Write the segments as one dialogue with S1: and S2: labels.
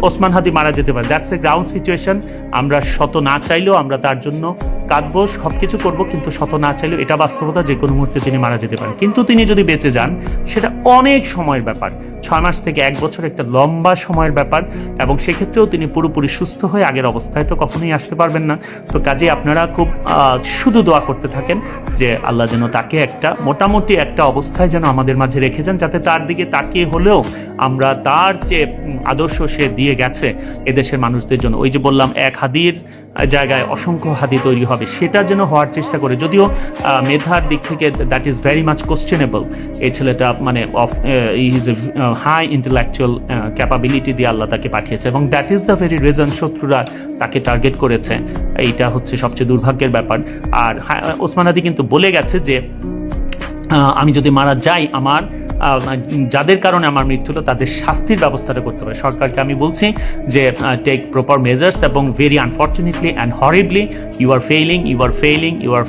S1: ওসমান হাদি মারা যেতে পারে, দ্যাটস এ গ্রাউন্ড সিচুয়েশন। আমরা শত না চাইলেও আমরা তার জন্য কাঁদবো, সব কিছু করবো, কিন্তু শত না চাইলেও এটা বাস্তবতা, যে কোনো মুহূর্তে তিনি মারা যেতে পারেন। কিন্তু তিনি যদি বেঁচে যান সেটা অনেক সময়ের ব্যাপার, 6 মাস থেকে 1 বছর, একটা লম্বা সময়ের ব্যাপার, এবং সেক্ষেত্রেও তিনি পুরোপুরি সুস্থ হয়ে আগের অবস্থায় তো কখনোই আসতে পারবেন না। তো কাজে আপনারা খুব শুধু দোয়া করতে থাকেন যে আল্লাহ যেন তাকে একটা মোটামুটি একটা অবস্থায় যেন আমাদের মাঝে রেখে যান, যাতে তার দিকে তাকিয়ে হলেও আমরা তার যে আদর্শ সে দিয়ে গেছে এদেশের মানুষদের জন্য, ওই যে বললাম 1 হাদির জায়গায় অসংখ্য হাদি তৈরি হবে, সেটা যেন হওয়ার চেষ্টা করে। যদিও মেধার দিক থেকে that is very much questionable. এই ছেলেটা মানে is a high intellectual capability দিয়ে আল্লাহ তাকে পাঠিয়েছে, এবং that is the very reason শত্রুরা তাকে টার্গেট করেছে। এইটা হচ্ছে সবচেয়ে দুর্ভাগ্যের ব্যাপার। আর ওসমান হাদি কিন্তু বলে গেছে যে আমি যদি মারা যাই, আমার যাদের কারণে আমার মৃত্যু হলো তাদের শাস্তির ব্যবস্থাটা করতে হবে। সরকারকে আমি বলছি যে টেক প্রপার মেজার্স, এবং very unfortunately and horribly you are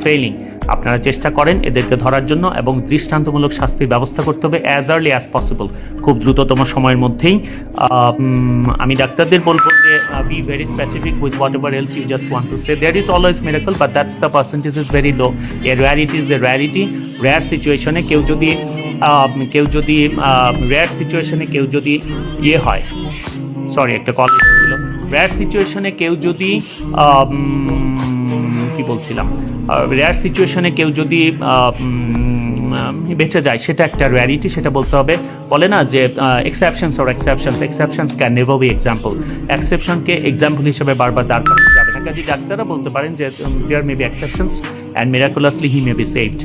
S1: failing. আপনারা চেষ্টা করেন এদেরকে ধরার জন্য, এবং দৃষ্টান্তমূলক শাস্তির ব্যবস্থা করতে হবে অ্যাজ আর্লি অ্যাজ পসিবল, খুব দ্রুততম সময়ের মধ্যেই। আমি ডাক্তারদের বলবো যে be very specific with whatever else you just want to say. There is always miracle, but that's the percentage is very low. A rarity is a rarity. Rare সিচুয়েশনে কেউ যদি রেয়ার সিচুয়েশনে কেউ যদি ইয়ে হয়, সরি একটা call ছিল, রেয়ার সিচুয়েশনে কেউ যদি কি বলছিলাম, রেয়ার সিচুয়েশনে কেউ যদি বেঁচে যায়, সেটা একটা র্যারিটি, সেটা বলতে হবে। বলে না যে exceptions can never be example. এক্সেপশনকে এক্সাম্পল হিসেবে বারবার দাঁড় করানো যাবে না। কাজে ডাক্তাররা বলতে পারেন যে there may be exceptions and miraculously he may be saved.